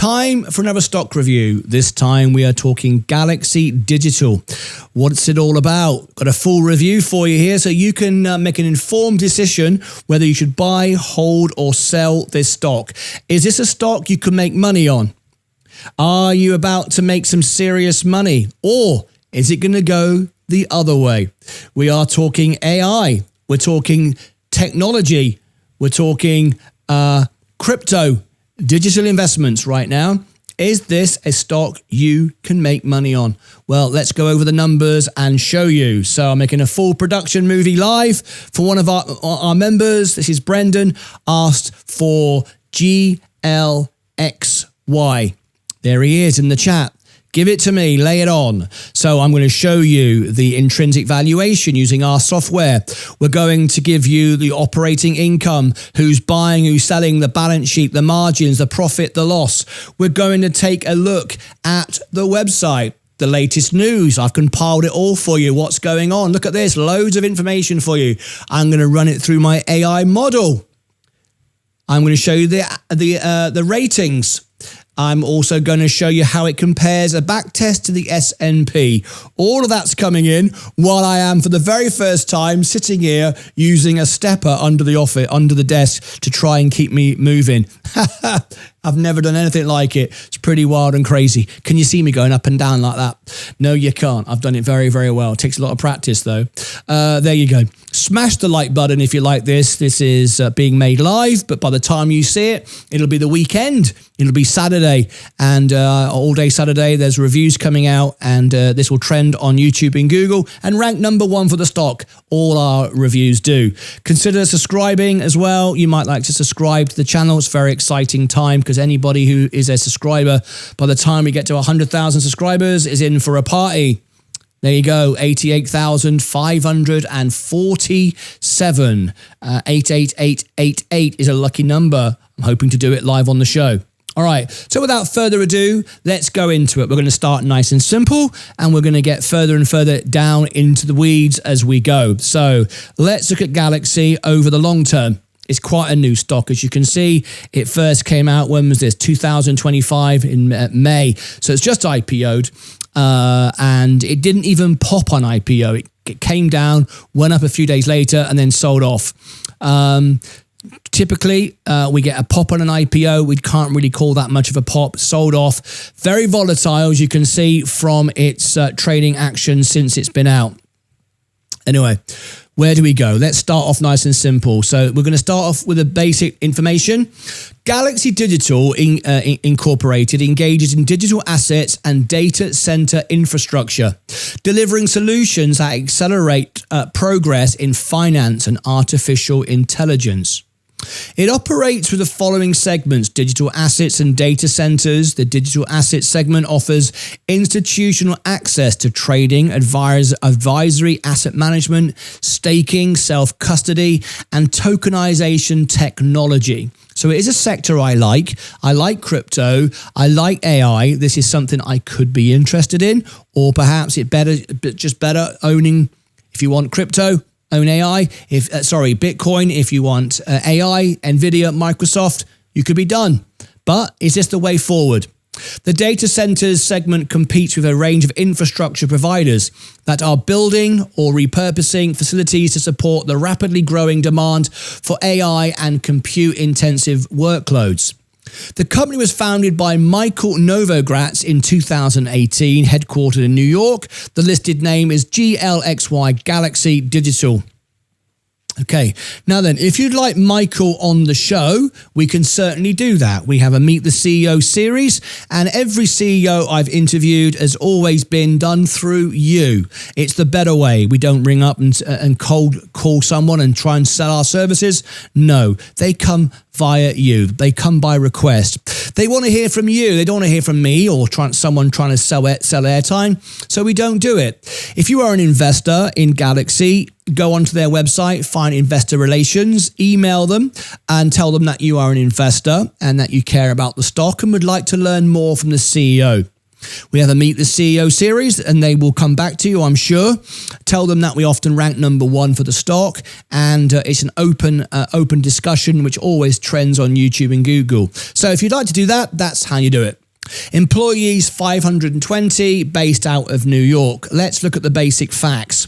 Time for another stock review. This time we are talking GLXY Digital. What's it all about? Got a full review for you here so you can make an informed decision whether you should buy, hold or sell this stock. Is this a stock you can make money on? Are you about to make some serious money, or is it going to go the other way? We are talking AI. We're talking technology. We're talking crypto, digital investments right now. Is this a stock you can make money on? Well, let's go over the numbers and show you. So I'm making a full production movie live for one of our members. This is Brendan, asked for GLXY. There he is in the chat. Give it to me, lay it on. So I'm going to show you the intrinsic valuation using our software. We're going to give you the operating income, who's buying, who's selling, the balance sheet, the margins, the profit, the loss. We're going to take a look at the website, the latest news. I've compiled it all for you. What's going on? Look at this, loads of information for you. I'm going to run it through my AI model. I'm going to show you the ratings. I'm also going to show you how it compares a back test to the S&P. All of that's coming in while I am, for the very first time, sitting here using a stepper under the desk to try and keep me moving. I've never done anything like it. It's pretty wild and crazy. Can you see me going up and down like that? No, you can't. I've done it very, very well. It takes a lot of practice, though. There you go. Smash the like button if you like this. This is being made live, but by the time you see it, it'll be the weekend. It'll be Saturday, and all day Saturday, there's reviews coming out, and this will trend on YouTube and Google and rank #1 for the stock. All our reviews do. Consider subscribing as well. You might like to subscribe to the channel. It's a very exciting time, because anybody who is a subscriber, by the time we get to 100,000 subscribers, is in for a party. There you go, 88,547. 88888 is a lucky number. I'm hoping to do it live on the show. All right, so without further ado, let's go into it. We're going to start nice and simple, and we're going to get further and further down into the weeds as we go. So let's look at GLXY over the long term. It's quite a new stock. As you can see, it first came out, when was this? 2025 in May. So it's just IPO'd, and it didn't even pop on IPO. It came down, went up a few days later, and then sold off. Typically, we get a pop on an IPO. We can't really call that much of a pop. Sold off. Very volatile, as you can see from its trading action since it's been out. Anyway, where do we go? Let's start off nice and simple. So we're going to start off with the basic information. GLXY Digital Incorporated engages in digital assets and data center infrastructure, delivering solutions that accelerate progress in finance and artificial intelligence. It operates with the following segments: digital assets and data centers. The digital assets segment offers institutional access to trading, advisory, asset management, staking, self-custody, and tokenization technology. So it is a sector I like. I like crypto. I like AI. This is something I could be interested in, or perhaps just better owning, if you want crypto, own AI. Bitcoin. If you want AI, Nvidia, Microsoft, you could be done. But is this the way forward? The data centers segment competes with a range of infrastructure providers that are building or repurposing facilities to support the rapidly growing demand for AI and compute-intensive workloads. The company was founded by Mike Novogratz in 2018, headquartered in New York. The listed name is GLXY, GLXY Digital. Okay, now then, if you'd like Michael on the show, we can certainly do that. We have a Meet the CEO series, and every CEO I've interviewed has always been done through you. It's the better way. We don't ring up and cold call someone and try and sell our services. No, they come via you. They come by request. They want to hear from you. They don't want to hear from me or someone trying to sell airtime. So we don't do it. If you are an investor in GLXY, go onto their website, find investor relations, email them and tell them that you are an investor and that you care about the stock and would like to learn more from the CEO. We have a Meet the CEO series, and they will come back to you, I'm sure. Tell them that we often rank number 1 for the stock, and it's an open discussion, which always trends on YouTube and Google. So if you'd like to do that, that's how you do it. Employees 520, based out of New York. Let's look at the basic facts.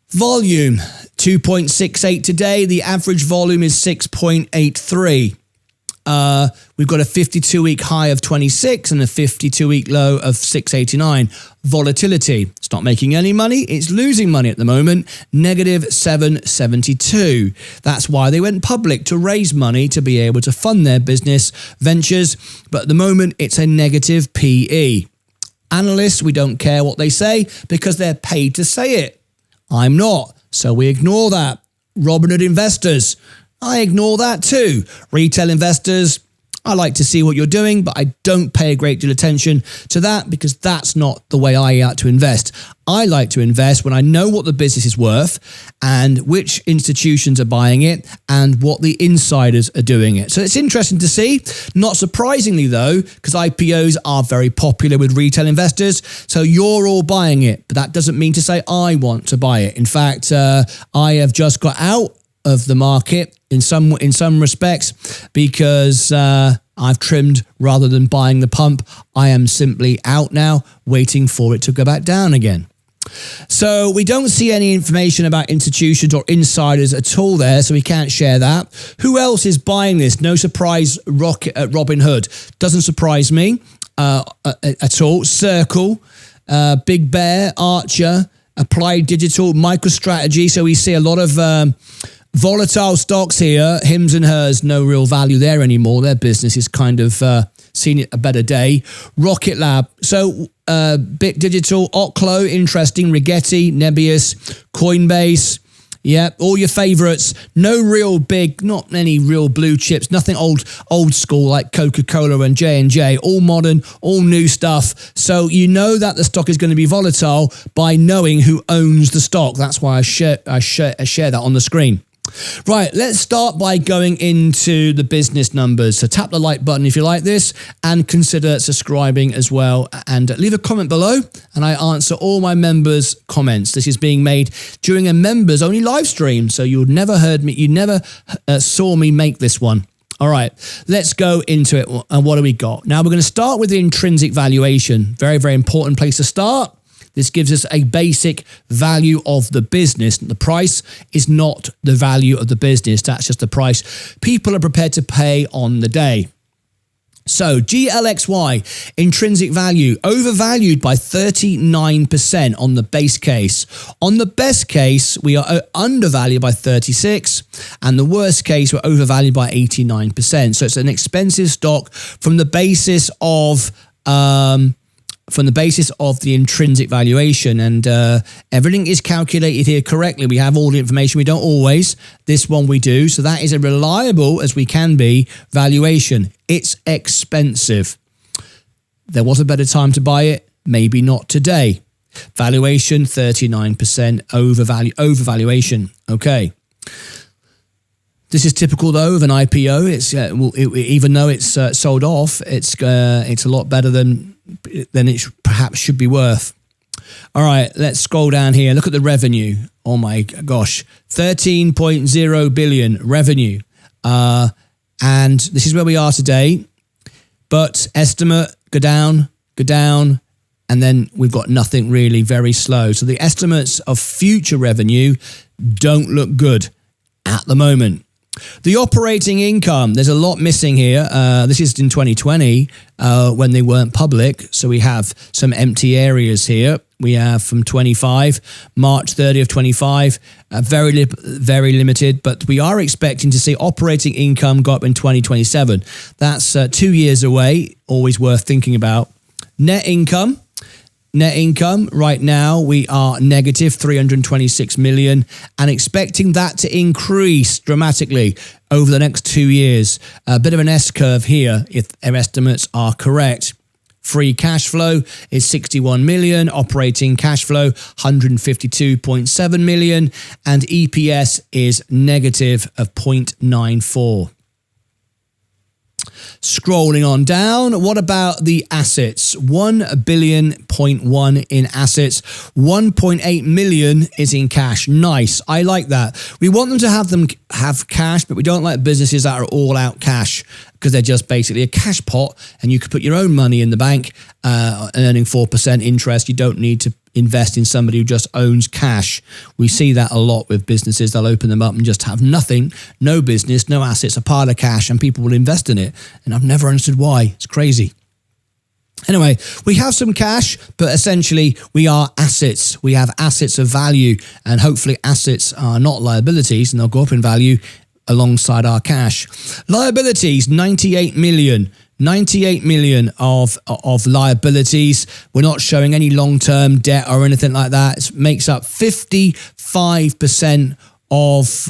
Volume 2.68 today. The average volume is 6.83. We've got a 52-week high of 26 and a 52-week low of 689. Volatility. It's not making any money. It's losing money at the moment. Negative 772. That's why they went public, to raise money to be able to fund their business ventures. But at the moment, it's a negative PE. Analysts, we don't care what they say because they're paid to say it. I'm not. So we ignore that. Robinhood investors. I ignore that too. Retail investors, I like to see what you're doing, but I don't pay a great deal of attention to that because that's not the way I like to invest. I like to invest when I know what the business is worth and which institutions are buying it and what the insiders are doing it. So it's interesting to see. Not surprisingly though, because IPOs are very popular with retail investors, so you're all buying it, but that doesn't mean to say I want to buy it. In fact, I have just got out of the market in some respects because I've trimmed rather than buying the pump. I am simply out now, waiting for it to go back down again. So we don't see any information about institutions or insiders at all there, so we can't share that. Who else is buying this? No surprise, Robinhood. Doesn't surprise me at all. Circle, Big Bear, Archer, Applied Digital, MicroStrategy. So we see a lot of volatile stocks here. Hims and Hers, no real value there anymore. Their business is kind of seen a better day. Rocket Lab. So Bit Digital, Oklo, interesting. Rigetti, Nebius, Coinbase. Yeah, all your favorites. No real big, not any real blue chips. Nothing old school like Coca-Cola and J&J. All modern, all new stuff. So you know that the stock is going to be volatile by knowing who owns the stock. That's why I share that on the screen. Right, let's start by going into the business numbers. So tap the like button if you like this and consider subscribing as well. And leave a comment below and I answer all my members' comments. This is being made during a members only live stream. So you never saw me make this one. All right, let's go into it. And what do we got? Now we're going to start with the intrinsic valuation. Very, very important place to start. This gives us a basic value of the business. The price is not the value of the business. That's just the price people are prepared to pay on the day. So GLXY, intrinsic value, overvalued by 39% on the base case. On the best case, we are undervalued by 36%, and the worst case, we're overvalued by 89%. So it's an expensive stock from the basis of the intrinsic valuation, and everything is calculated here correctly. We have all the information. We don't always. This one we do. So that is a reliable, as we can be, valuation. It's expensive. There was a better time to buy it. Maybe not today. Valuation 39% overvaluation. Okay. This is typical though of an IPO. It's even though it's sold off, it's a lot better than it perhaps should be worth. All right, let's scroll down here. Look at the revenue. Oh my gosh, 13.0 billion revenue, and this is where we are today. But estimate go down, and then we've got nothing really. Very slow. So the estimates of future revenue don't look good at the moment. The operating income, there's a lot missing here. This is in 2020 when they weren't public. So we have some empty areas here. We have from 25, March 30 of 25, very limited. But we are expecting to see operating income go up in 2027. That's 2 years away, always worth thinking about. Net income right now, we are negative 326 million and expecting that to increase dramatically over the next 2 years. A bit of an S-curve here if our estimates are correct. Free cash flow is 61 million, operating cash flow 152.7 million, and EPS is negative of 0.94. Scrolling on down, what about the assets? 1.1 billion in assets, 1.8 million is in cash. Nice, I like that. We want them to have cash, but we don't like businesses that are all out cash, because they're just basically a cash pot, and you could put your own money in the bank earning 4% interest. You don't need to invest in somebody who just owns cash. We see that a lot with businesses. They'll open them up and just have nothing, no business, no assets, a pile of cash, and people will invest in it. And I've never understood why. It's crazy. Anyway, we have some cash, but essentially we are assets. We have assets of value, and hopefully assets are not liabilities, and they'll go up in value alongside our cash. Liabilities, 98 million. 98 million of liabilities. We're not showing any long-term debt or anything like that. It makes up 55% of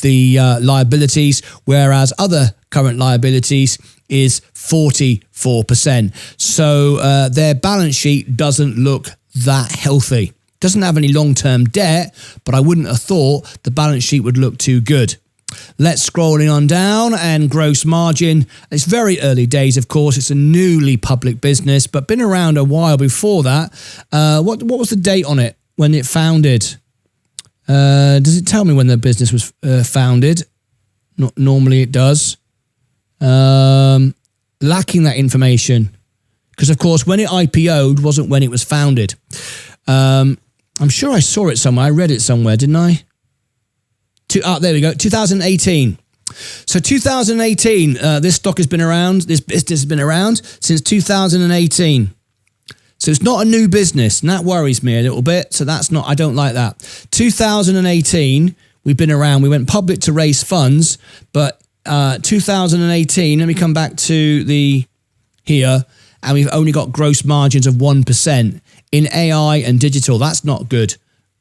the liabilities, whereas other current liabilities is 44%. So their balance sheet doesn't look that healthy. Doesn't have any long-term debt, but I wouldn't have thought the balance sheet would look too good. Let's scrolling on down, and gross margin. It's very early days, of course. It's a newly public business, but been around a while before that. What was the date on it when it founded? Does it tell me when the business was founded? Normally it does. Lacking that information, because of course when it IPO'd wasn't when it was founded. I'm sure I saw it somewhere. I read it somewhere, didn't I? There we go, 2018. So 2018, this stock has been around, this business has been around since 2018. So it's not a new business, and that worries me a little bit. So that's not, I don't like that. 2018, we've been around. We went public to raise funds, but 2018, let me come back to here, and we've only got gross margins of 1% in AI and digital. That's not good.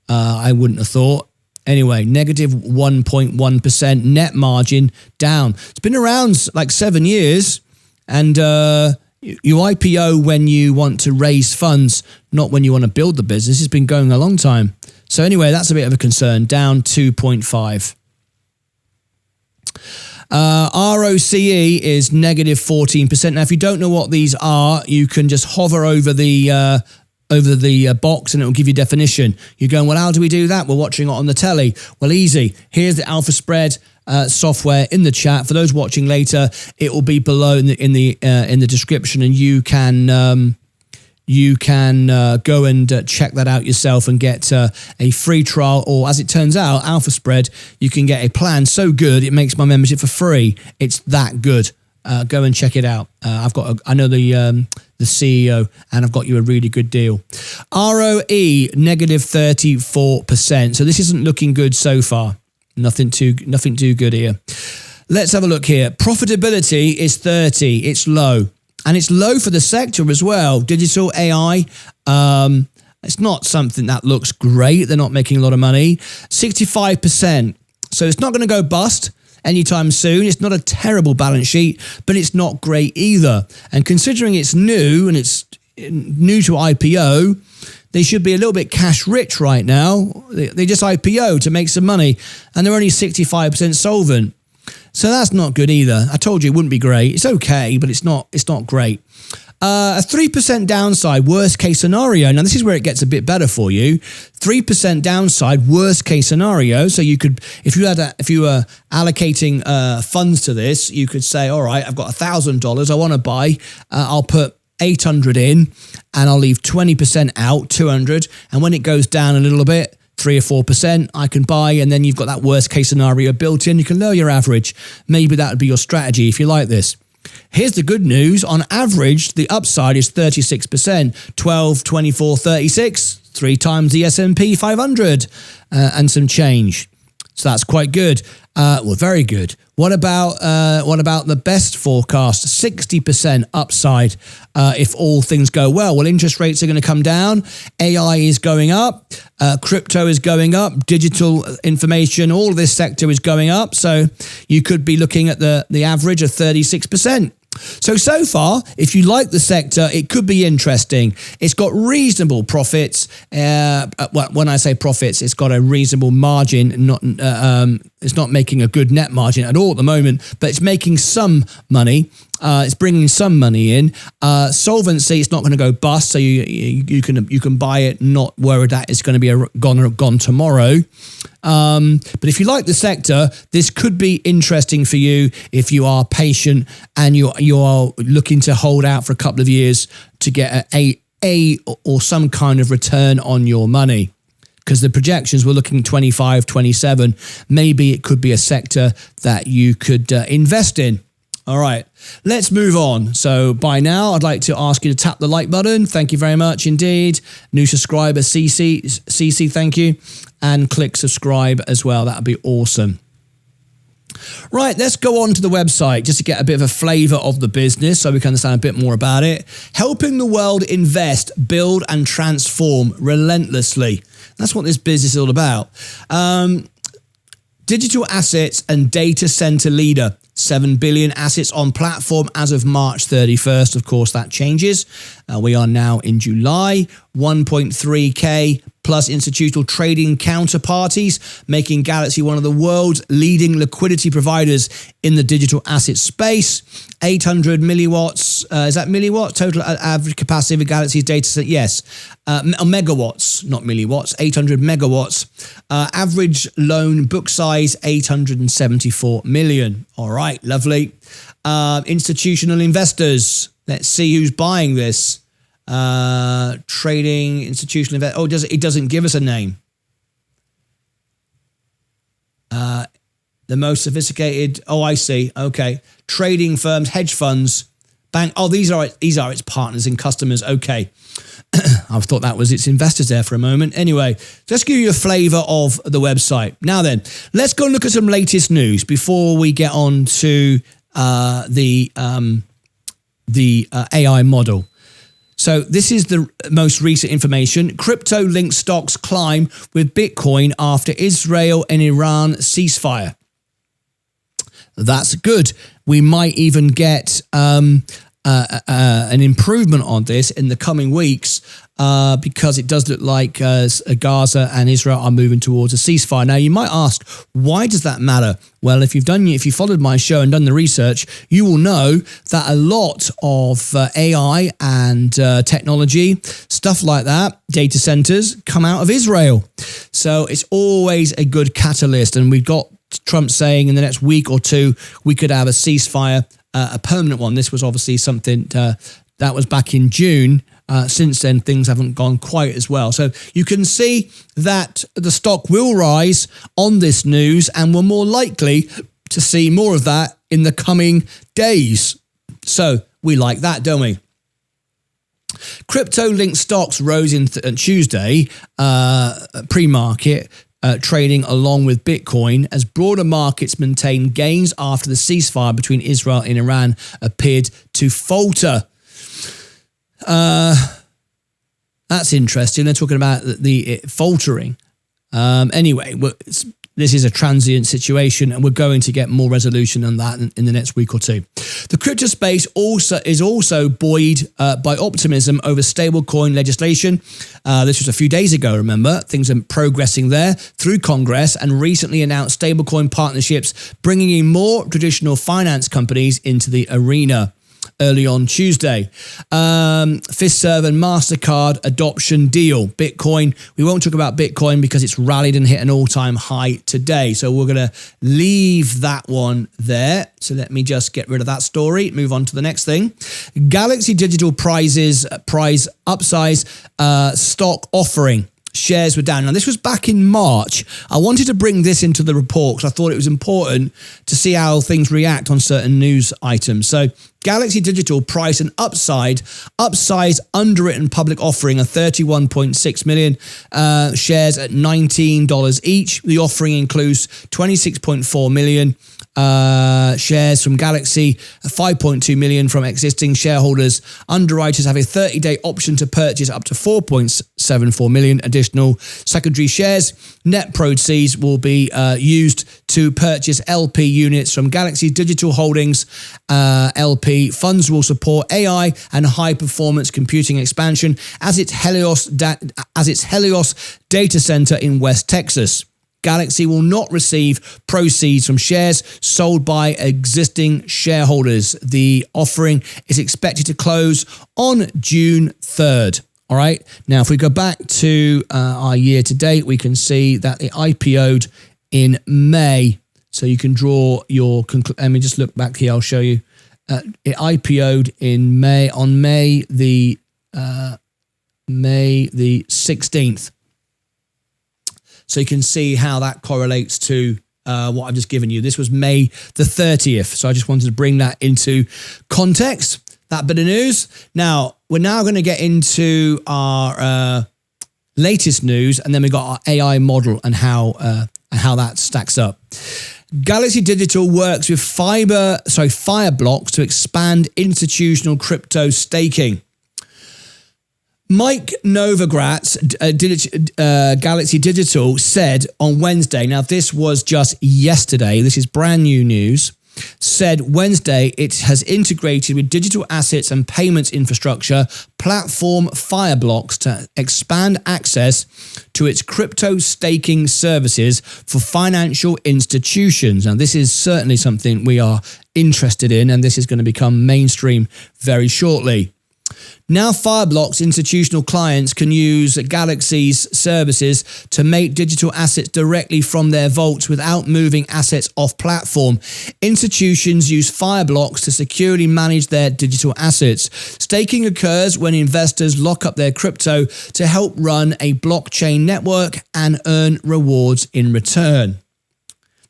I wouldn't have thought. Anyway, negative 1.1% net margin down. It's been around like 7 years, and you IPO when you want to raise funds, not when you want to build the business. It's been going a long time. So anyway, that's a bit of a concern, down 2.5. ROCE is negative 14%. Now, if you don't know what these are, you can just hover over the box and it will give you definition. You're going, well, how do we do that? We're watching it on the telly. Well, easy. Here's the Alpha Spread software in the chat. For those watching later, it will be below in the description, and you can go and check that out yourself and get a free trial, or as it turns out, Alpha Spread, you can get a plan so good it makes my membership for free. It's that good. Go and check it out. I know the CEO, and I've got you a really good deal. ROE negative 34%. So this isn't looking good so far. Nothing too good here. Let's have a look here. Profitability is 30. It's low, and it's low for the sector as well. Digital AI. It's not something that looks great. They're not making a lot of money. 65%. So it's not going to go bust anytime soon. It's not a terrible balance sheet, but it's not great either. And considering it's new and it's new to IPO, they should be a little bit cash rich right now. They just IPO to make some money, and they're only 65% solvent. So that's not good either. I told you it wouldn't be great. It's okay, but it's not great. A 3% downside, worst case scenario. Now, this is where it gets a bit better for you. 3% downside, worst case scenario. So you could, if you were allocating funds to this, you could say, all right, I've got $1,000 I want to buy. I'll put 800 in, and I'll leave 20% out, 200. And when it goes down a little bit, 3 or 4%, I can buy, and then you've got that worst case scenario built in. You can lower your average. Maybe that would be your strategy if you like this. Here's the good news. On average, the upside is 36%, 12, 24, 36, 3 times the S&P 500 and some change. So that's quite good. Well, very good. What about the best forecast? 60% upside if all things go well. Well, interest rates are going to come down. AI is going up. Crypto is going up. Digital information, all of this sector is going up. So you could be looking at the average of 36%. So far, if you like the sector, it could be interesting. It's got reasonable profits. When I say profits, it's got a reasonable margin. It's not making a good net margin at all at the moment, but it's making some money. It's bringing some money in. Solvency, it's not going to go bust, so you can buy it, not worried that it's going to be gone tomorrow. But if you like the sector, this could be interesting for you if you are patient and you are looking to hold out for a couple of years to get a or some kind of return on your money. Because the projections were looking 25, 27. Maybe it could be a sector that you could invest in. All right, let's move on. So by now, I'd like to ask you to tap the like button. Thank you very much indeed. New subscriber, CC, thank you. And click subscribe as well. That would be awesome. Right, let's go on to the website just to get a bit of a flavor of the business so we can understand a bit more about it. Helping the world invest, build and transform relentlessly. That's what this business is all about. Digital assets and data center leader. 7 billion assets on platform as of March 31st. Of course, that changes. We are now in July. 1.3K plus institutional trading counterparties, making GLXY one of the world's leading liquidity providers in the digital asset space. 800 milliwatts, is that milliwatts? Total average capacity of a GLXY's data set? Yes. Megawatts, not milliwatts, 800 megawatts. Average loan book size, 874 million. All right, lovely. Institutional investors. Let's see who's buying this. Trading institutional investors. Oh, it doesn't give us a name. The most sophisticated. Oh, I see. Okay. Trading firms, hedge funds, bank. Oh, these are its partners and customers. Okay. I thought that was its investors there for a moment. Anyway, let's give you a flavor of the website. Now then, let's go and look at some latest news before we get on to the AI model. So this is the most recent information. Crypto-linked stocks climb with Bitcoin after Israel and Iran ceasefire. That's good. We might even get an improvement on this in the coming weeks because it does look like Gaza and Israel are moving towards a ceasefire. Now, you might ask, why does that matter? Well, if you followed my show and done the research, you will know that a lot of AI and technology, stuff like that, data centers, come out of Israel. So it's always a good catalyst. And we've got Trump saying in the next week or two, we could have a ceasefire, a permanent one. This was obviously something that was back in June. Since then, things haven't gone quite as well. So you can see that the stock will rise on this news, and we're more likely to see more of that in the coming days. So we like that, don't we? Crypto-linked stocks rose in Tuesday, pre-market, trading along with Bitcoin as broader markets maintained gains after the ceasefire between Israel and Iran appeared to falter. That's interesting. They're talking about the faltering. Anyway, this is a transient situation, and we're going to get more resolution on that in the next week or two. The crypto space is also buoyed by optimism over stablecoin legislation. This was a few days ago, remember. Things are progressing there through Congress and recently announced stablecoin partnerships, bringing in more traditional finance companies into the arena. Early on Tuesday. Fiserv and MasterCard adoption deal. Bitcoin. We won't talk about Bitcoin because it's rallied and hit an all-time high today. So we're going to leave that one there. So let me just get rid of that story. Move on to the next thing. GLXY Digital prize upsize stock offering. Shares were down. Now, this was back in March. I wanted to bring this into the report because I thought it was important to see how things react on certain news items. So, GLXY Digital priced an upsize underwritten public offering of 31.6 million shares at $19 each. The offering includes 26.4 million shares from GLXY, 5.2 million from existing shareholders. Underwriters have a 30-day option to purchase up to 4.74 million additional secondary shares. Net proceeds will be used to purchase LP units from GLXY Digital Holdings LP S&P, funds will support AI and high-performance computing expansion as its Helios data center in West Texas. GLXY will not receive proceeds from shares sold by existing shareholders. The offering is expected to close on June 3rd. All right. Now, if we go back to our year to date, we can see that it IPO'd in May. So you can draw your conclusion. Let me just look back here. I'll show you. It IPO'd in May, on May the 16th. So you can see how that correlates to what I've just given you. This was May the 30th. So I just wanted to bring that into context, that bit of news. Now, we're now going to get into our latest news, and then we've got our AI model and how that stacks up. GLXY Digital works with Fireblocks to expand institutional crypto staking. Mike Novogratz, GLXY Digital, said on Wednesday, now this was just yesterday, this is brand new news, said Wednesday it has integrated with digital assets and payments infrastructure platform Fireblocks to expand access to its crypto staking services for financial institutions. Now, this is certainly something we are interested in, and this is going to become mainstream very shortly. Now, Fireblocks institutional clients can use GLXY's services to make digital assets directly from their vaults without moving assets off platform. Institutions use Fireblocks to securely manage their digital assets. Staking occurs when investors lock up their crypto to help run a blockchain network and earn rewards in return.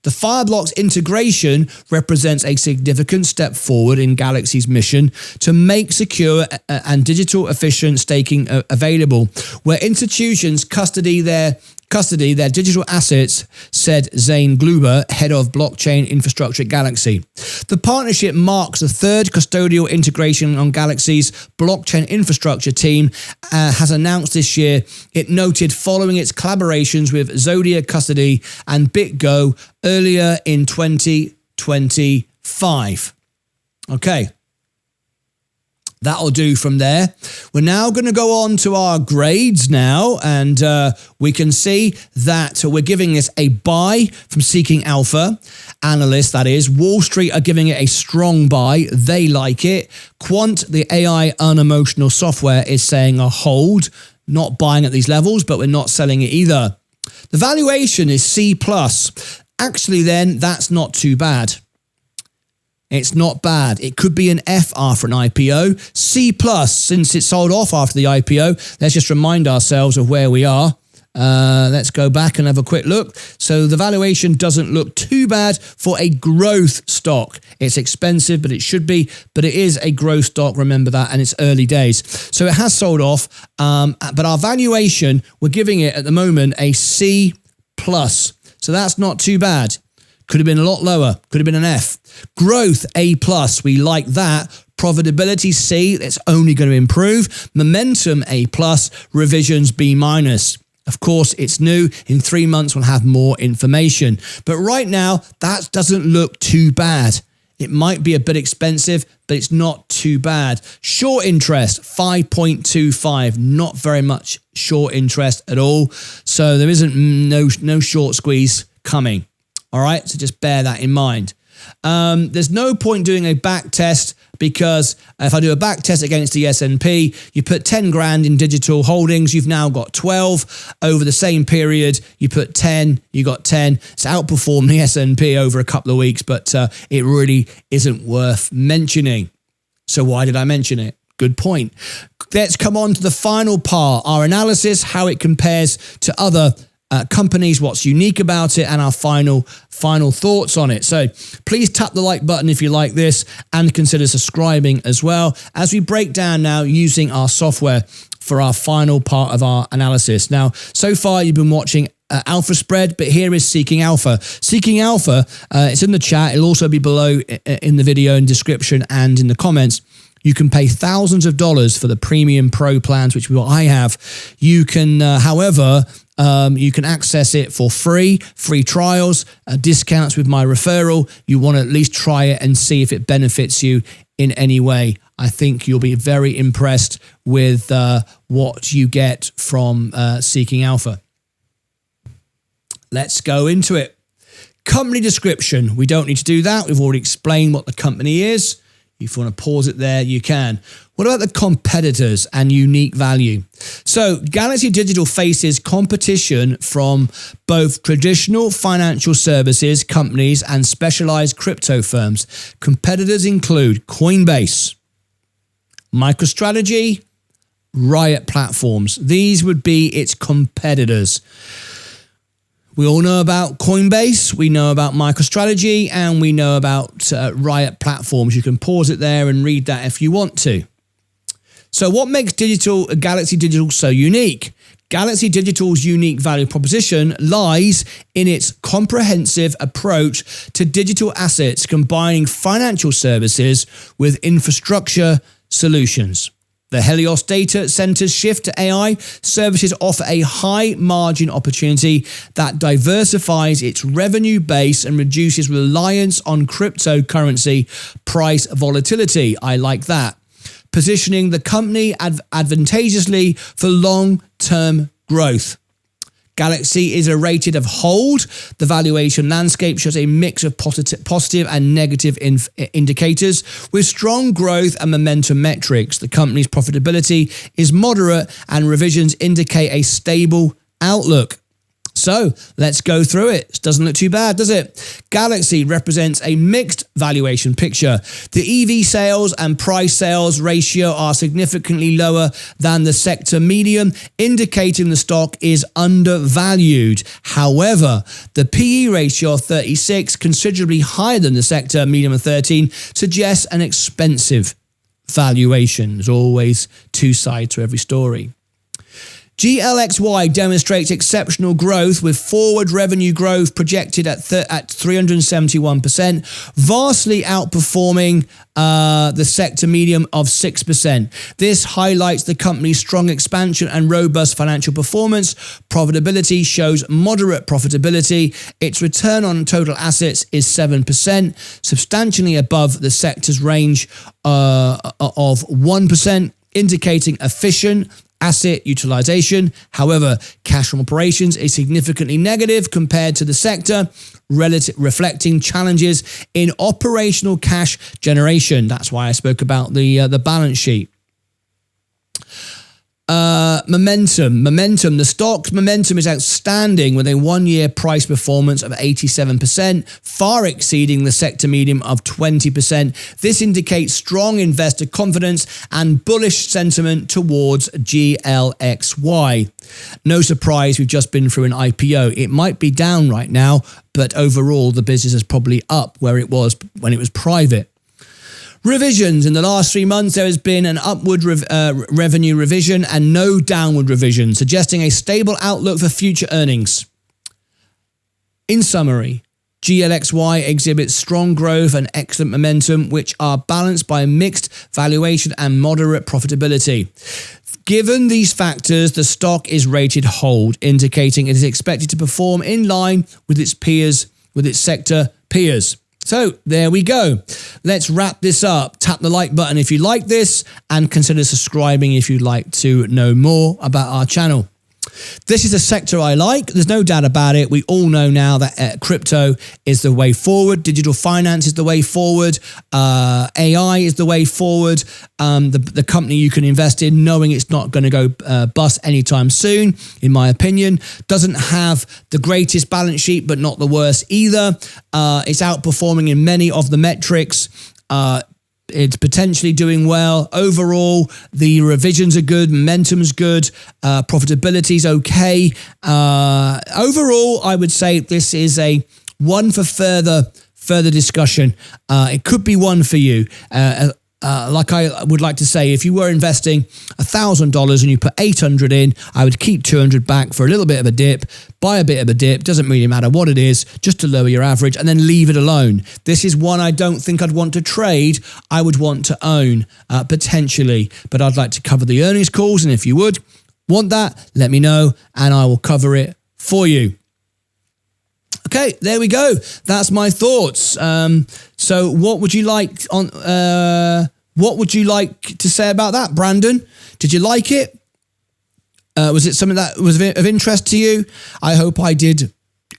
The Fireblocks integration represents a significant step forward in GLXY's mission to make secure and digital efficient staking available, where institutions custody their digital assets, said Zane Gluber, head of blockchain infrastructure at GLXY. The partnership marks the third custodial integration on GLXY's blockchain infrastructure team has announced this year. It noted following its collaborations with Zodia Custody and BitGo earlier in 2025. Okay. That'll do from there. We're now going to go on to our grades now, and we can see that we're giving this a buy from Seeking Alpha. Analysts, that is. Wall Street are giving it a strong buy. They like it. Quant, the AI unemotional software, is saying a hold. Not buying at these levels, but we're not selling it either. The valuation is C+. Actually, then, that's not too bad. It's not bad. It could be an F after an IPO. C+, since it sold off after the IPO. Let's just remind ourselves of where we are. Let's go back and have a quick look. So the valuation doesn't look too bad for a growth stock. It's expensive, but it should be. But it is a growth stock, remember that, and it's early days. So it has sold off. But our valuation, we're giving it at the moment a C+. So that's not too bad. Could have been a lot lower. Could have been an F. Growth, A+. We like that. Profitability, C. It's only going to improve. Momentum, A+. Revisions, B-. Of course, it's new. In 3 months, we'll have more information. But right now, that doesn't look too bad. It might be a bit expensive, but it's not too bad. Short interest, 5.25. Not very much short interest at all. So there isn't no short squeeze coming. All right, so just bear that in mind. There's no point doing a back test, because if I do a back test against the S&P, you put 10 grand in digital holdings, you've now got 12. Over the same period, you put 10, you got 10. It's outperformed the S&P over a couple of weeks, but it really isn't worth mentioning. So why did I mention it? Good point. Let's come on to the final part, our analysis, how it compares to other companies, what's unique about it, and our final thoughts on it. So please tap the like button if you like this, and consider subscribing as well as we break down now using our software for our final part of our analysis. Now, so far you've been watching Alpha Spread, but here is Seeking Alpha. Seeking Alpha, it's in the chat. It'll also be below in the video and description and in the comments. You can pay thousands of dollars for the premium pro plans, which I have. You can, however, you can access it for free trials, discounts with my referral. You want to at least try it and see if it benefits you in any way. I think you'll be very impressed with what you get from Seeking Alpha. Let's go into it. Company description. We don't need to do that. We've already explained what the company is. If you want to pause it there, you can. What about the competitors and unique value? So Galaxy Digital faces competition from both traditional financial services companies and specialized crypto firms. Competitors include Coinbase, MicroStrategy, Riot Platforms. These would be its competitors. We all know about Coinbase, we know about MicroStrategy, and we know about Riot Platforms. You can pause it there and read that if you want to. So what makes Galaxy Digital so unique? Galaxy Digital's unique value proposition lies in its comprehensive approach to digital assets, combining financial services with infrastructure solutions. The Helios data centers shift to AI services offer a high margin opportunity that diversifies its revenue base and reduces reliance on cryptocurrency price volatility. I like that. Positioning the company advantageously for long-term growth. Galaxy is a rated of hold. The valuation landscape shows a mix of positive and negative indicators with strong growth and momentum metrics. The company's profitability is moderate and revisions indicate a stable outlook. So let's go through it. It doesn't look too bad, does it? Galaxy represents a mixed valuation picture. The EV sales and price sales ratio are significantly lower than the sector median, indicating the stock is undervalued. However, the PE ratio of 36, considerably higher than the sector median of 13, suggests an expensive valuation. There's always two sides to every story. GLXY demonstrates exceptional growth with forward revenue growth projected at 371%, vastly outperforming the sector median of 6%. This highlights the company's strong expansion and robust financial performance. Profitability shows moderate profitability. Its return on total assets is 7%, substantially above the sector's range of 1%, indicating efficient asset utilization. However, cash from operations is significantly negative compared to the sector, reflecting challenges in operational cash generation. That's why I spoke about the balance sheet. Momentum. The stock's momentum is outstanding with a one-year price performance of 87%, far exceeding the sector median of 20%. This indicates strong investor confidence and bullish sentiment towards GLXY. No surprise, we've just been through an IPO. It might be down right now, but overall the business is probably up where it was when it was private. Revisions. In the last 3 months, there has been an upward revenue revision and no downward revision, suggesting a stable outlook for future earnings. In summary, GLXY exhibits strong growth and excellent momentum, which are balanced by a mixed valuation and moderate profitability. Given these factors, the stock is rated hold, indicating it is expected to perform in line with its peers, with its sector peers. So there we go. Let's wrap this up. Tap the like button if you like this and consider subscribing if you'd like to know more about our channel. This is a sector I like. There's no doubt about it. We all know now that crypto is the way forward. Digital finance is the way forward. AI is the way forward. The company you can invest in knowing it's not going to go bust anytime soon, in my opinion. Doesn't have the greatest balance sheet, but not the worst either. It's outperforming in many of the metrics. It's potentially doing well. Overall, the revisions are good, momentum's good, profitability's okay. Overall, I would say this is a one for further discussion. It could be one for you. like I would like to say, if you were investing $1,000 and you put 800 in, I would keep 200 back for a little bit of a dip, buy a bit of a dip, doesn't really matter what it is, just to lower your average, and then leave it alone. This is one I don't think I'd want to trade. I would want to own, potentially, but I'd like to cover the earnings calls, and if you would want that, let me know, and I will cover it for you. Okay, there we go. That's my thoughts. So what would you like to say about that, Brandon? Did you like it? Was it something that was of interest to you? I hope I did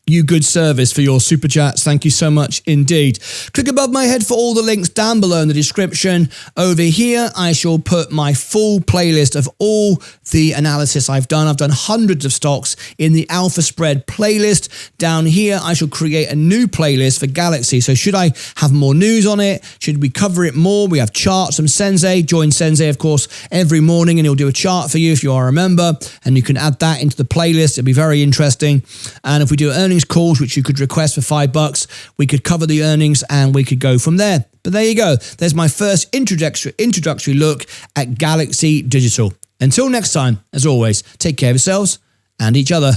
you good service for your super chats. Thank you so much indeed. Click above my head for all the links down below in the description. Over here, I shall put my full playlist of all the analysis I've done. I've done hundreds of stocks in the Alpha Spread playlist. Down here, I shall create a new playlist for Galaxy. So should I have more news on it? Should we cover it more? We have charts from Sensei. Join Sensei, of course, every morning, and he'll do a chart for you if you are a member, and you can add that into the playlist. It'll be very interesting. And if we do earnings calls, which you could request for $5, we could cover the earnings and we could go from there. But there you go. There's my first introductory look at Galaxy Digital. Until next time, as always, take care of yourselves and each other.